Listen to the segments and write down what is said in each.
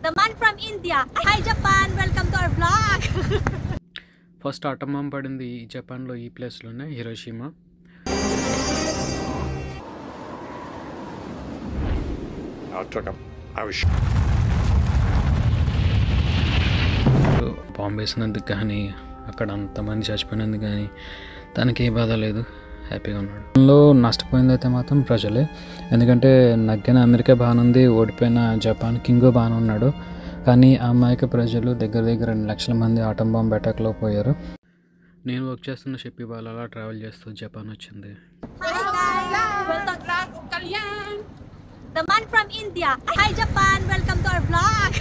The man from India. Hi Japan, welcome to our vlog. First atom bomb పడింది జపాన్లో ఈ ప్లేస్లోనే, Hiroshima. Bomb వేసినందుకు కానీ అక్కడ అంతమంది చచ్చిపోయినందుకు కానీ తనకి ఏ బాధ లేదు, హ్యాపీగా ఉన్నాడు. దానిలో నష్టపోయింది అయితే మాత్రం ప్రజలే. ఎందుకంటే నగ్గిన అమెరికా బాగానే ఉంది, ఓడిపోయిన జపాన్ కింగ్ బాగానే ఉన్నాడు. కానీ ఆ అమాయక ప్రజలు దగ్గర 2 లక్షల మంది ఆటం బాంబ్ అటాక్లో పోయారు. నేను వర్క్ చేస్తున్న షిప్ ఇవాళ అలా ట్రావెల్ చేస్తూ జపాన్ వచ్చింది. Hi guys, welcome Kalyan. The man from India. Hi Japan, welcome to our vlog.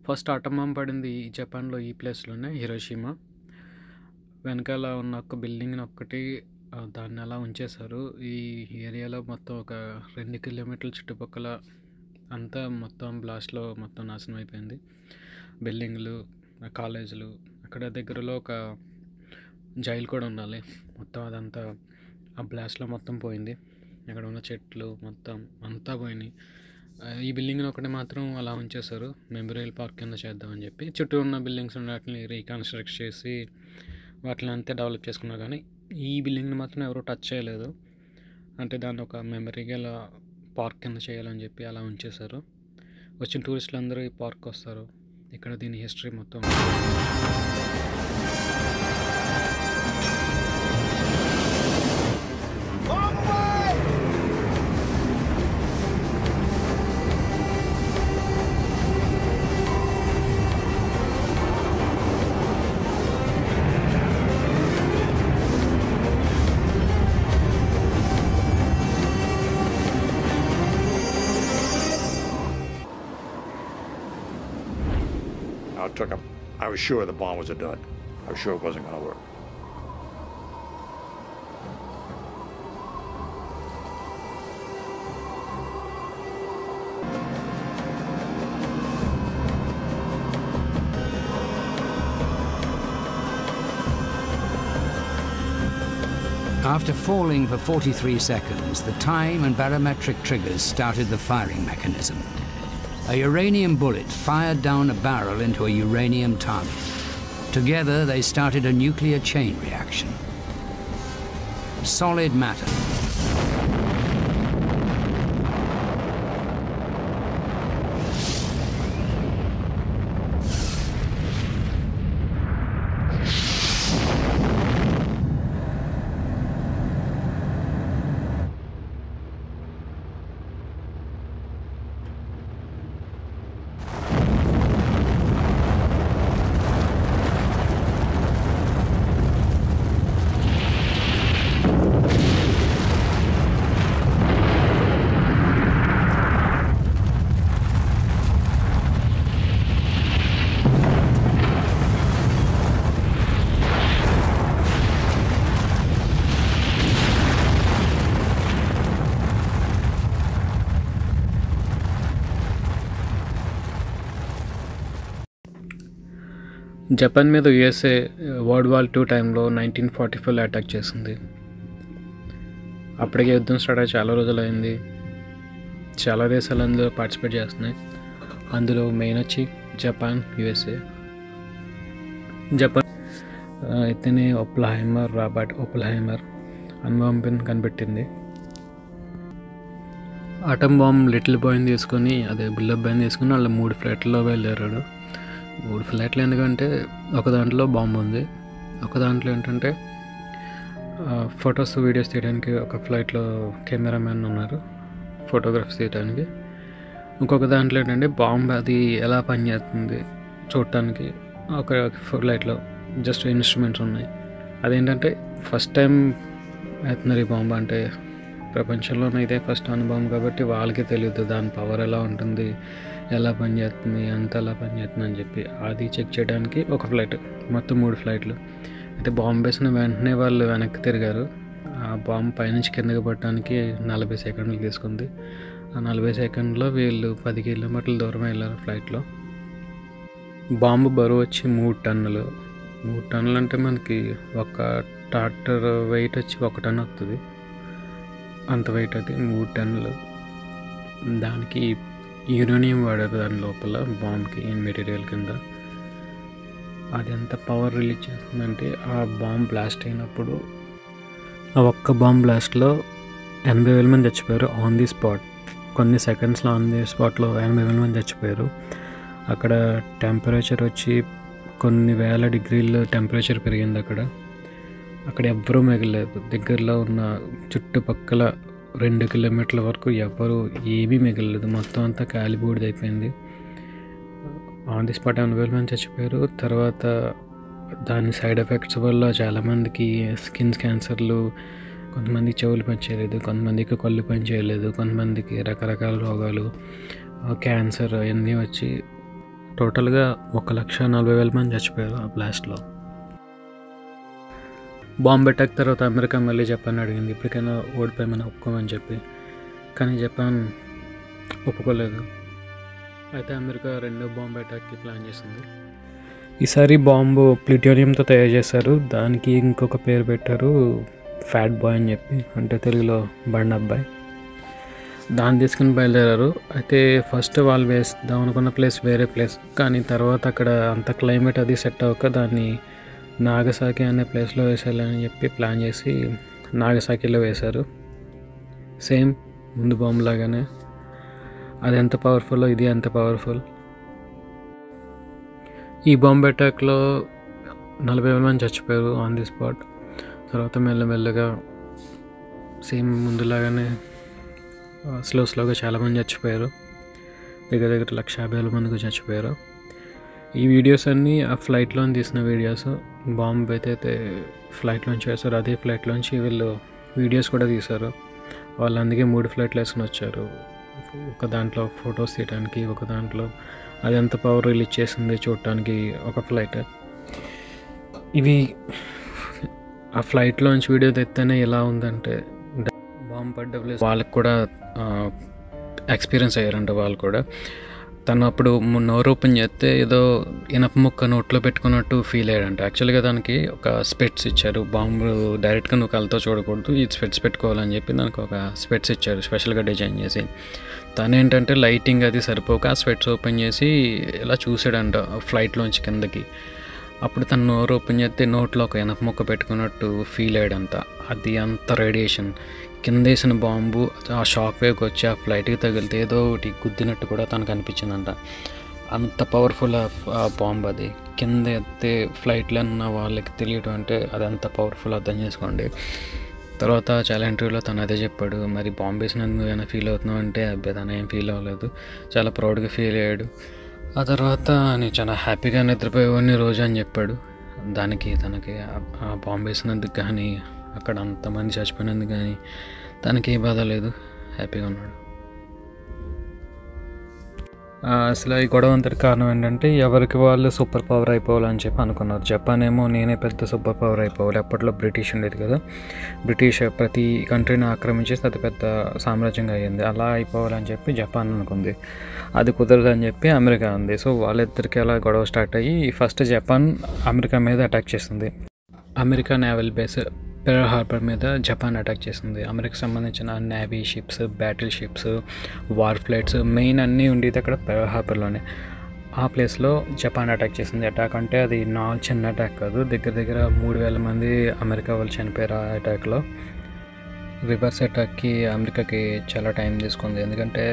First atom bomb పడింది జపాన్లో ఈ ప్లేస్లోనే, హిరోషిమా. వెనకాల ఉన్న ఒక బిల్డింగ్ని ఒక్కటి దాన్ని అలా ఉంచేశారు. ఈ ఏరియాలో మొత్తం ఒక 2 కిలోమీటర్ల చుట్టుపక్కల అంతా మొత్తం బ్లాస్ట్లో మొత్తం నాశనం అయిపోయింది. బిల్డింగ్లు, కాలేజీలు, అక్కడ దగ్గరలో ఒక జైలు కూడా ఉండాలి. మొత్తం అదంతా ఆ బ్లాస్ట్లో మొత్తం పోయింది. అక్కడ ఉన్న చెట్లు మొత్తం అంతా పోయినాయి. ఈ బిల్డింగ్ని ఒకటి మాత్రం అలా ఉంచేశారు, మెమోరియల్ పార్క్ కింద చేద్దామని చెప్పి. చుట్టూ ఉన్న బిల్డింగ్స్ వాటిని రీకన్స్ట్రక్ట్ చేసి వాటిని అంతే డెవలప్ చేసుకున్నారు. కానీ ఈ బిల్డింగ్ని మాత్రం ఎవరు టచ్ చేయలేదు. అంటే దాన్ని ఒక మెమోరియల్ పార్క్ కింద చేయాలని చెప్పి అలా ఉంచేశారు. వచ్చిన టూరిస్టులు అందరూ ఈ పార్క్ వస్తారు. ఇక్కడ దీని హిస్టరీ మొత్తం I was sure the bomb was a dud. I was sure it wasn't going to work. After falling for 43 seconds, the time and barometric triggers started the firing mechanism. A uranium bullet fired down a barrel into a uranium target. Together, they started a nuclear chain reaction. Solid matter. Japan మీద USA world war 2 టైంలో 1945లో attack చేసింది. అప్పటికే యుద్ధం start అయ్యి చాలా రోజులు అయింది. చాలా దేశాలు అందులో పార్టిసిపేట్ చేస్తున్నాయి. అందులో మెయిన్ వచ్చి జపాన్, యుఎస్ఏ. జపాన్ అయితేనే రాబర్ట్ ఓపెన్హైమర్ అణుబాంబుని కనిపెట్టింది. ఆటం బాంబ్ లిటిల్ బాయ్ని తీసుకొని, అదే బిల్లప్ బాయ్ని తీసుకొని వాళ్ళు 3 ఫ్లైట్లో బయలుదేరాడు. 3 ఫ్లైట్లు ఎందుకంటే ఒక దాంట్లో బాంబు ఉంది, ఒక దాంట్లో ఏంటంటే ఫొటోస్ వీడియోస్ తీయడానికి ఒక ఫ్లైట్లో కెమెరామెన్ ఉన్నారు, ఫోటోగ్రఫీస్ తీయడానికి. ఇంకొక దాంట్లో ఏంటంటే బాంబు అది ఎలా పనిచేస్తుంది చూడటానికి ఒక ఫ్లైట్లో జస్ట్ ఇన్స్ట్రుమెంట్స్ ఉన్నాయి. అదేంటంటే ఫస్ట్ టైం అవుతున్నారు ఈ బాంబు, అంటే ప్రపంచంలోనే ఇదే ఫస్ట్ అణుబాంబు కాబట్టి వాళ్ళకే తెలియదు దాని పవర్ ఎలా ఉంటుంది, ఎలా పనిచేస్తుంది, ఎంత ఎలా పనిచేస్తుంది అని చెప్పి. అది చెక్ చేయడానికి ఒక ఫ్లైట్, మొత్తం 3 ఫ్లైట్లు. అయితే బాంబు వేసిన వెంటనే వాళ్ళు వెనక్కి తిరిగారు. ఆ బాంబు పైనుంచి కిందకి పడటానికి 40 సెకండ్లు తీసుకుంది. ఆ 40 సెకండ్లో వీళ్ళు 10 కిలోమీటర్ల దూరం వెళ్ళారు ఫ్లైట్లో. బాంబు బరువు వచ్చి 3 టన్నులు. 3 టన్నులు అంటే మనకి ఒక ట్రాక్టర్ వెయిట్ వచ్చి 1 టన్ వస్తుంది, అంత వెయిట్ అది 3 టన్నులు. దానికి యురేనియం వాడారు దాని లోపల బాంబ్కి మెటీరియల్ కింద. అది ఎంత పవర్ రిలీజ్ చేస్తుందంటే ఆ బాంబ్ బ్లాస్ట్ అయినప్పుడు ఆ ఒక్క బాంబ్ బ్లాస్ట్లో 80,000 మంది చచ్చిపోయారు ఆన్ ది స్పాట్. కొన్ని సెకండ్స్లో ఆన్ ది స్పాట్లో 80,000 మంది చచ్చిపోయారు. అక్కడ టెంపరేచర్ వచ్చి కొన్ని వేల డిగ్రీలు టెంపరేచర్ పెరిగింది. అక్కడ ఎవ్వరూ మిగలేదు. దగ్గరలో ఉన్న చుట్టుపక్కల 2 కిలోమీటర్ల వరకు ఎవ్వరూ ఏమీ మిగలలేదు. మొత్తం అంతా కాలిబూడిదైపోయింది. ఆన్ ది స్పాట్ 80,000 మంది చచ్చిపోయారు. తర్వాత దాని సైడ్ ఎఫెక్ట్స్ వల్ల చాలామందికి స్కిన్ క్యాన్సర్లు, కొంతమందికి చెవులు పనిచేయలేదు, కొంతమందికి కళ్ళు పనిచేయలేదు, కొంతమందికి రకరకాల రోగాలు, క్యాన్సర్ అవన్నీ వచ్చి టోటల్గా 1,40,000 మంది చచ్చిపోయారు ఆ బ్లాస్ట్లో. బాంబ్ అటాక్ తర్వాత అమెరికా మళ్ళీ జపాన్ అడిగింది ఇప్పటికైనా ఓడిపోయామని ఒప్పుకోమని చెప్పి. కానీ జపాన్ ఒప్పుకోలేదు. అయితే అమెరికా రెండో బాంబ్ అటాక్కి ప్లాన్ చేసింది. ఈసారి బాంబు ప్లూటోనియంతో తయారు చేశారు. దానికి ఇంకొక పేరు పెట్టారు ఫ్యాట్ బాయ్ అని చెప్పి, అంటే తెలుగులో బండి అబ్బాయి. దాన్ని తీసుకుని బయలుదేరారు. అయితే ఫస్ట్ వాళ్ళు వేద్దాం అనుకున్న ప్లేస్ వేరే ప్లేస్, కానీ తర్వాత అక్కడ అంత క్లైమేట్ అది సెట్ అవ్వక దాన్ని నాగసాకి అనే ప్లేస్లో వేసేయాలని చెప్పి ప్లాన్ చేసి నాగసాకిలో వేశారు. సేమ్ ముందు బాంబు లాగానే. అది ఎంత పవర్ఫుల్లో ఇది ఎంత పవర్ఫుల్. ఈ బాంబ్ అటాక్లో 40,000 మంది చచ్చిపోయారు ఆన్ ది స్పాట్. తర్వాత మెల్లమెల్లగా సేమ్ ముందులాగానే స్లోగా చాలామంది చచ్చిపోయారు. దగ్గర 150,000 మందికి చచ్చిపోయారు. ఈ వీడియోస్ అన్నీ ఆ ఫ్లైట్లో తీసిన వీడియోస్. బాంబ్ అయితే ఫ్లైట్లోంచి వేశారు. అదే ఫ్లైట్లోంచి వీళ్ళు వీడియోస్ కూడా తీశారు. వాళ్ళు అందుకే 3 ఫ్లైట్లు వేసుకుని వచ్చారు. ఒక దాంట్లో ఫొటోస్ తీయడానికి, ఒక దాంట్లో అది ఎంత పవర్ రిలీజ్ చేసింది చూడటానికి ఒక ఫ్లైట్. ఇవి ఆ ఫ్లైట్లోంచి వీడియో తెస్తేనే ఎలా ఉందంటే బాంబ్ పడ్డ ప్లేస్ వాళ్ళకి కూడా ఎక్స్పీరియన్స్ అయ్యారంట. వాళ్ళు కూడా తను అప్పుడు నోరు ఓపెన్ చేస్తే ఏదో ఇనప ముక్క నోట్లో పెట్టుకున్నట్టు ఫీల్ అయ్యాడంట. యాక్చువల్గా దానికి ఒక స్పెట్స్ ఇచ్చారు. బాంబు డైరెక్ట్గా నువ్వు కళ్ళతో చూడకూడదు, ఈ స్పెట్స్ పెట్టుకోవాలని చెప్పి దానికి ఒక స్పెట్స్ ఇచ్చారు స్పెషల్గా డిజైన్ చేసి. తను ఏంటంటే లైటింగ్ అది సరిపోక ఆ స్పెట్స్ ఓపెన్ చేసి ఇలా చూసాడంట ఫ్లైట్లోంచి కిందకి. అప్పుడు తను నోరు ఓపెన్ చేస్తే నోట్లో ఒక ఇనప ముక్క పెట్టుకున్నట్టు ఫీల్ అయ్యాడంట. అది అంత రేడియేషన్ కింద వేసిన బాంబు ఆ షాక్ వేవ్కి వచ్చి ఆ ఫ్లైట్కి తగిలితే ఏదో ఒకటి గుద్దినట్టు కూడా తనకు అనిపించిందంట. అంత పవర్ఫుల్ ఆ బాంబ్. అది కింద ఎత్తే ఫ్లైట్లో ఉన్న వాళ్ళకి తెలియడం అంటే అది అంత పవర్ఫుల్, అర్థం చేసుకోండి. తర్వాత చాలా ఇంటర్వ్యూలో తను అదే చెప్పాడు. మరి బాంబ్ వేసినందుకు నువ్వేమైనా ఫీల్ అవుతున్నావు అంటే అబ్బాయి తను ఏం ఫీల్ అవ్వలేదు, చాలా ప్రౌడ్గా ఫీల్ అయ్యాడు. ఆ తర్వాత నేను చాలా హ్యాపీగా నిద్రపోయేవాడిని రోజు అని చెప్పాడు. దానికి తనకి ఆ బాంబు వేసినందుకు కానీ అక్కడ అంతమంది చచ్చిపోయినందుకు కానీ తనకి ఏ బాధ లేదు, హ్యాపీగా ఉన్నాడు. అసలు ఈ గొడవ అంతటి కారణం ఏంటంటే ఎవరికి వాళ్ళు సూపర్ పవర్ అయిపోవాలని చెప్పి అనుకున్నారు. జపాన్ ఏమో నేనే పెద్ద సూపర్ పవర్ అయిపోవాలి. అప్పట్లో బ్రిటిష్ ఉండేది కదా, బ్రిటిష్ ప్రతి కంట్రీని ఆక్రమించేసి అది పెద్ద సామ్రాజ్యంగా అయ్యింది. అలా అయిపోవాలని చెప్పి జపాన్ అనుకుంది. అది కుదరదని చెప్పి అమెరికా ఉంది. సో వాళ్ళిద్దరికి అలా గొడవ స్టార్ట్ అయ్యి ఫస్ట్ జపాన్ అమెరికా మీద అటాక్ చేస్తుంది. America naval base pearl harbour మీద జపాన్ అటాక్ చేసింది. అమెరికాకి సంబంధించిన navy ships, battle ships, war flights main అన్నీ ఉండేది అక్కడ పెర్ల్ హార్బర్లోనే. ఆ ప్లేస్లో జపాన్ అటాక్ చేసింది. అటాక్ అంటే అది చిన్న అటాక్ కాదు, దగ్గర 3,000 మంది అమెరికా వాళ్ళు చనిపోయారు ఆ అటాక్లో. రివర్స్ అటాక్కి అమెరికాకి చాలా టైం తీసుకుంది. ఎందుకంటే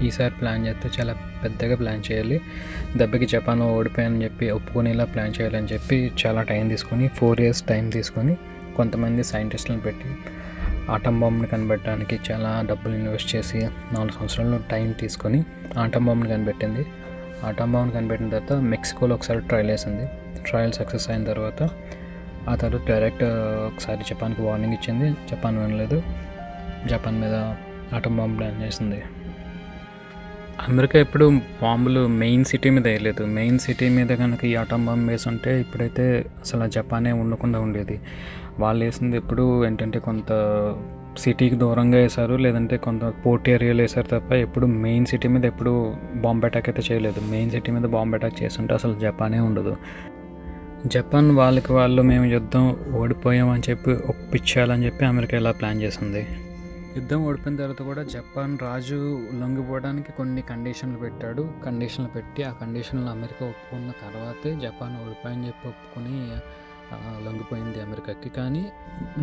ఈసారి ప్లాన్ చేస్తే చాలా పెద్దగా ప్లాన్ చేయాలి. దెబ్బకి జపాన్ ఓడిపోయాలని చెప్పి ఒప్పుకునేలా ప్లాన్ చేయాలని చెప్పి చాలా టైం తీసుకొని 4 years టైం తీసుకొని కొంతమంది సైంటిస్టులను పెట్టి ఆటం బాంబుని కనిపెట్టడానికి చాలా డబ్బులు ఇన్వెస్ట్ చేసి 4 సంవత్సరాలు టైం తీసుకొని ఆటం బాంబుని కనిపెట్టింది. ఆటం బాంబుని కనిపెట్టిన తర్వాత మెక్సికోలో ఒకసారి ట్రయల్ వేసింది. ట్రయల్ సక్సెస్ అయిన తర్వాత ఆ తర్వాత డైరెక్ట్ ఒకసారి జపాన్కి వార్నింగ్ ఇచ్చింది. జపాన్ వినలేదు. జపాన్ మీద ఆటం బాంబు ప్లాన్ చేసింది. అమెరికా ఎప్పుడు బాంబులు మెయిన్ సిటీ మీద వేయలేదు. మెయిన్ సిటీ మీద కనుక ఈ ఆటం బాంబు వేసి ఉంటే ఇప్పుడైతే అసలు జపానే ఉండకుండా ఉండేది. వాళ్ళు వేసింది ఎప్పుడు ఏంటంటే కొంత సిటీకి దూరంగా వేశారు, లేదంటే కొంత పోర్ట్ ఏరియాలో వేశారు తప్ప ఎప్పుడు మెయిన్ సిటీ మీద ఎప్పుడు బాంబ్ అటాక్ అయితే చేయలేదు. మెయిన్ సిటీ మీద బాంబ్ అటాక్ చేస్తుంటే అసలు జపానే ఉండదు. జపాన్ వాళ్ళకి వాళ్ళు మేము యుద్ధం ఓడిపోయామని చెప్పి ఒప్పించాలని చెప్పి అమెరికా ఇలా ప్లాన్ చేసింది. యుద్ధం ఓడిపోయిన తర్వాత కూడా జపాన్ రాజు లొంగిపోవడానికి కొన్ని కండిషన్లు పెట్టాడు. కండిషన్లు పెట్టి ఆ కండిషన్లు అమెరికా ఒప్పుకున్న తర్వాతే జపాన్ ఓడిపోయని చెప్పి ఒప్పుకొని లొంగిపోయింది అమెరికాకి. కానీ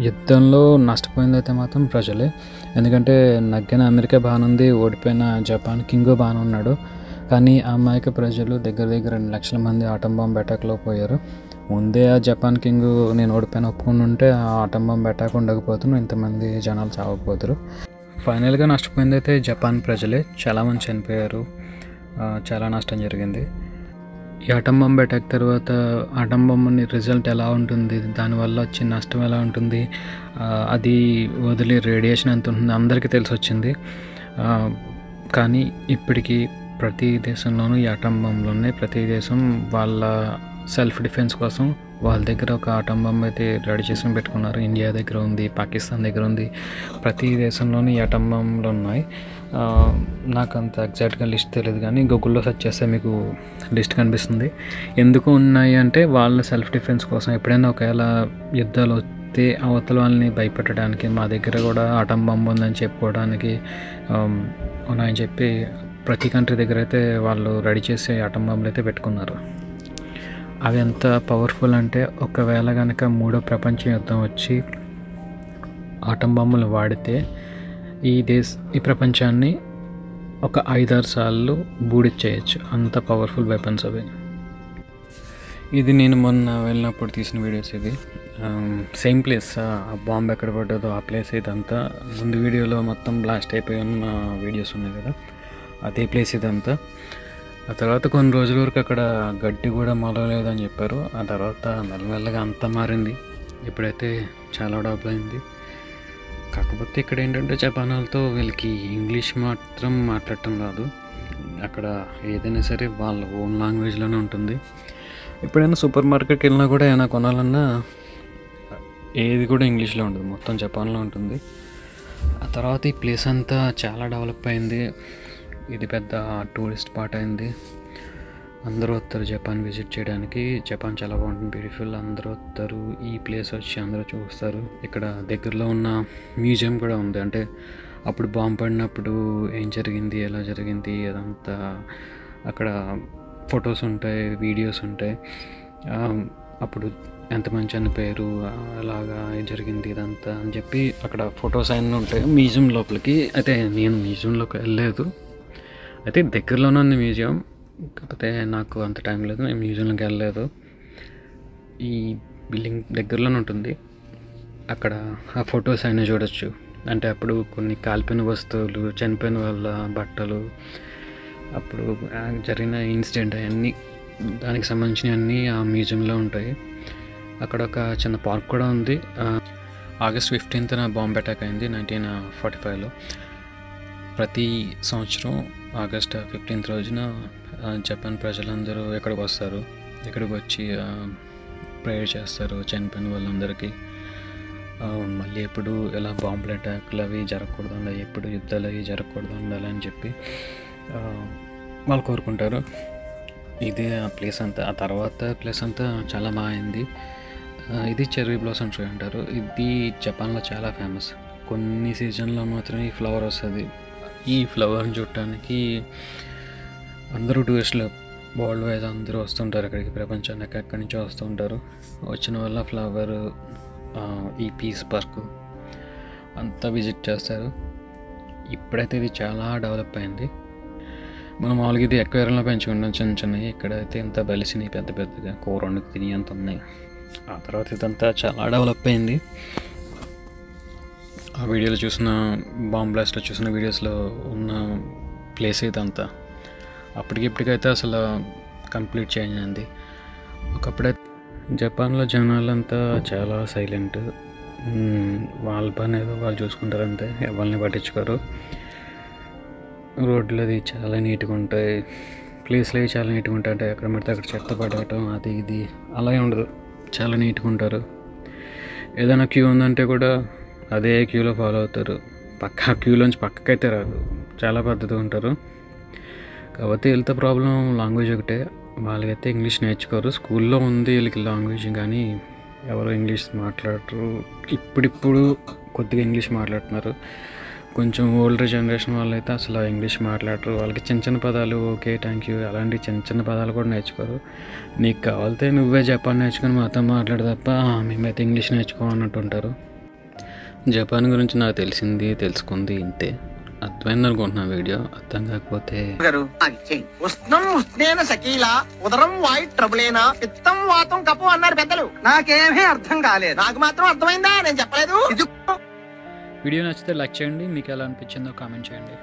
యుద్ధంలో నష్టపోయింది అయితే మాత్రం ప్రజలే. ఎందుకంటే నగ్గిన అమెరికా బాగానుంది, ఓడిపోయిన జపాన్ కింగ్ బాగానే ఉన్నాడు. కానీ ఆ అమాయక ప్రజలు దగ్గర 2 లక్షల మంది ఆటం బాంబ్ అటాక్లో పోయారు. ముందే ఆ జపాన్ కింగ్ నేను ఓడిపోయిన ఒప్పుకుని ఉంటే ఆ ఆటం బాంబ్ అటాక్ ఉండకపోతున్నాను, ఇంతమంది జనాలు చావకపోతారు. ఫైనల్గా నష్టపోయింది అయితే జపాన్ ప్రజలే. చాలామంది చనిపోయారు, చాలా నష్టం జరిగింది. ఈ ఆటం బాంబ్ అటాక్ తర్వాత ఆటం బాంబుని రిజల్ట్ ఎలా ఉంటుంది, దానివల్ల వచ్చిన నష్టం ఎలా ఉంటుంది, అది వదిలే రేడియేషన్ ఎంత ఉంటుంది అందరికీ తెలిసి వచ్చింది. కానీ ఇప్పటికీ ప్రతి దేశంలోనూ ఈ ఆటం బాంబులు ఉన్నాయి. ప్రతి దేశం వాళ్ళ సెల్ఫ్ డిఫెన్స్ కోసం వాళ్ళ దగ్గర ఒక ఆటం బాంబు అయితే రెడీ చేసుకుని పెట్టుకున్నారు. ఇండియా దగ్గర ఉంది, పాకిస్తాన్ దగ్గర ఉంది, ప్రతి దేశంలోనూ ఈ ఆటం బాంబులు ఉన్నాయి. నాకు అంత ఎగ్జాక్ట్గా లిస్ట్ తెలియదు, కానీ గూగుల్లో సెర్చ్ చేస్తే మీకు లిస్ట్ కనిపిస్తుంది. ఎందుకు ఉన్నాయి అంటే వాళ్ళ సెల్ఫ్ డిఫెన్స్ కోసం. ఎప్పుడైనా ఒకవేళ యుద్ధాలు వస్తే అవతల వాళ్ళని భయపెట్టడానికి, మా దగ్గర కూడా ఆటం బాంబు ఉందని చెప్పుకోవడానికి ఉన్నాయని చెప్పి ప్రతి కంట్రీ దగ్గర అయితే వాళ్ళు రెడీ చేసే ఆటం బాంబులు అయితే పెట్టుకున్నారు. అవి ఎంత పవర్ఫుల్ అంటే ఒకవేళ కనుక 3వ ప్రపంచ యుద్ధం వచ్చి ఆటం బాంబులు వాడితే ఈ ప్రపంచాన్ని ఒక 5-6 సార్లు బూడిచ్చేయచ్చు. అంత పవర్ఫుల్ వెపన్స్ అవి. ఇది నేను మొన్న వెళ్ళినప్పుడు తీసిన వీడియోస్. ఇది సేమ్ ప్లేస్, ఆ బాంబు ఎక్కడ పడ్డదో ఆ ప్లేస్ ఇదంతా. ముందు వీడియోలో మొత్తం బ్లాస్ట్ అయిపోయి ఉన్న వీడియోస్ ఉన్నాయి కదా, అదే ప్లేస్ ఇదంతా. ఆ తర్వాత కొన్ని రోజుల వరకు అక్కడ గడ్డి కూడా మొలలేదని చెప్పారు. ఆ తర్వాత మెల్లమెల్లగా అంతా మారింది. ఇప్పుడైతే చాలా డెవలప్ అయింది. కాకపోతే ఇక్కడ ఏంటంటే జపాన్ వాళ్ళతో వీళ్ళకి ఇంగ్లీష్ మాత్రం మాట్లాడటం రాదు. అక్కడ ఏదైనా సరే వాళ్ళ ఓన్ లాంగ్వేజ్లోనే ఉంటుంది. ఎప్పుడైనా సూపర్ మార్కెట్కి వెళ్ళినా కూడా ఏమైనా కొనాలన్నా ఏది కూడా ఇంగ్లీష్లో ఉండదు, మొత్తం జపాన్లో ఉంటుంది. ఆ తర్వాత ఈ ప్లేస్ అంతా చాలా డెవలప్ అయింది. ఇది పెద్ద టూరిస్ట్ స్పాట్ అయింది. అందరూ వస్తారు జపాన్ విజిట్ చేయడానికి. జపాన్ చాలా బాగుంటుంది, బ్యూటిఫుల్. అందరూ వస్తారు, ఈ ప్లేస్ వచ్చి అందరూ చూస్తారు. ఇక్కడ దగ్గరలో ఉన్న మ్యూజియం కూడా ఉంది. అంటే అప్పుడు బాంబు పడినప్పుడు ఏం జరిగింది, ఎలా జరిగింది అదంతా అక్కడ ఫొటోస్ ఉంటాయి, వీడియోస్ ఉంటాయి. అప్పుడు ఎంతమంది చనిపోయారు, అలాగా జరిగింది ఇదంతా అని చెప్పి అక్కడ ఫొటోస్ అన్నీ ఉంటాయి మ్యూజియం లోపలికి. అయితే నేను మ్యూజియంలోకి వెళ్ళలేదు, అయితే దగ్గరలోనే ఉంది మ్యూజియం. కాకపోతే నాకు అంత టైం లేదు, నేను మ్యూజియంలోకి వెళ్ళలేదు. ఈ బిల్డింగ్ దగ్గరలోనే ఉంటుంది. అక్కడ ఆ ఫొటోస్ అయినా చూడొచ్చు. అంటే అప్పుడు కొన్ని కాలిపోయిన వస్తువులు, చనిపోయిన వాళ్ళ బట్టలు, అప్పుడు జరిగిన ఇన్సిడెంట్ అవన్నీ, దానికి సంబంధించినవన్నీ ఆ మ్యూజియంలో ఉంటాయి. అక్కడ ఒక చిన్న పార్క్ కూడా ఉంది. ఆగస్ట్ 15న బాంబ్ అటాక్ అయింది 1945లో. ప్రతి సంవత్సరం ఆగస్ట్ 15th రోజున జపాన్ ప్రజలందరూ ఇక్కడికి వస్తారు. ఇక్కడికి వచ్చి ప్రేయర్ చేస్తారు చనిపోయిన వాళ్ళందరికీ. మళ్ళీ ఎప్పుడు ఇలా బాంబుల అటాక్లు అవి జరగకూడదు ఉండాలి, ఎప్పుడు యుద్ధాలు అవి జరగకూడదు ఉండాలని చెప్పి వాళ్ళు కోరుకుంటారు. ఇదే ఆ ప్లేస్ అంతా. ఆ తర్వాత ప్లేస్ అంతా చాలా బాగా అయింది. ఇది చెర్రీ బ్లాసమ్ ట్రీ అంటారు. ఇది జపాన్లో చాలా ఫేమస్. కొన్ని సీజన్లో మాత్రమే ఈ ఫ్లవర్ వస్తుంది. ఈ ఫ్లవర్ని చూడటానికి అందరూ టూరిస్టులు వరల్డ్ వైజ్ అందరూ వస్తుంటారు అక్కడికి, ప్రపంచాన్ని ఎక్కడి నుంచో వస్తూ ఉంటారు. వచ్చిన వల్ల ఫ్లవర్, ఈ పీస్ పార్క్ అంతా విజిట్ చేస్తారు. ఇప్పుడైతే ఇది చాలా డెవలప్ అయింది. మనం మామూలుగా ఇది ఎక్వేరియంలో పెంచుకుంటాం చిన్న చిన్నవి. ఇక్కడైతే ఇంత బలిసినవి పెద్ద పెద్దగా కూర వండుకు తిని అంత ఉన్నాయి. ఆ తర్వాత ఇదంతా చాలా డెవలప్ అయింది. ఆ వీడియోలో చూసిన బాంబ్ బ్లాస్ట్లో చూసిన వీడియోస్లో ఉన్న ప్లేస్ ఇదంతా. అప్పటికిప్పటికైతే అసలు కంప్లీట్ చేంజ్ అయింది. ఒకప్పుడైతే జపాన్లో జనాలంతా చాలా సైలెంట్, వాళ్ళ పని ఏదో వాళ్ళు చూసుకుంటారు అంతే, ఎవరిని పట్టించుకోరు. రోడ్లు అది చాలా నీట్గా ఉంటాయి, ప్లేస్లు అవి చాలా నీట్గా ఉంటాయి. అంటే ఎక్కడ పడితే అక్కడ చెత్త పడటం అది ఇది అలాగే ఉండదు, చాలా నీట్గా ఉంటారు. ఏదైనా క్యూ ఉందంటే కూడా అదే క్యూలో ఫాలో అవుతారు. క్యూలోంచి పక్కకైతే రాదు, చాలా పద్ధతిగా ఉంటారు. కాకపోతే వీళ్ళతో ప్రాబ్లం లాంగ్వేజ్ ఒకటే. వాళ్ళకైతే ఇంగ్లీష్ నేర్చుకోరు. స్కూల్లో ఉంది వీళ్ళకి లాంగ్వేజ్, కానీ ఎవరు ఇంగ్లీష్ మాట్లాడరు. ఇప్పుడిప్పుడు కొద్దిగా ఇంగ్లీష్ మాట్లాడుతున్నారు. కొంచెం ఓల్డర్ జనరేషన్ వాళ్ళు అయితే అసలు ఇంగ్లీష్ మాట్లాడరు. వాళ్ళకి చిన్న చిన్న పదాలు ఓకే థ్యాంక్ యూ అలాంటి చిన్న చిన్న పదాలు కూడా నేర్చుకోరు. నీకు కావాలితే నువ్వే జపాన్ నేర్చుకొని మాతో మాట్లాడు తప్ప మేమైతే ఇంగ్లీష్ నేర్చుకోమన్నట్టు ఉంటారు. జపాన్ గురించి నాకు తెలుసుకుంది ఇంతే. అర్థమైంది అనుకుంటున్నా వీడియో. అర్థం కాకపోతే ఉష్ణం ఉష్ణేన సకీలా ఉదరం వాయు ట్రబులేనా పిత్తం వాతం కఫం అన్నారు పెద్దలు. నాకేమీ అర్థం కాలేదు. నాకు మాత్రం అర్థమైందా? నేను చెప్పలేదు. వీడియో నచ్చితే లైక్ చేయండి. మీకు ఎలా అనిపించిందో కామెంట్ చేయండి.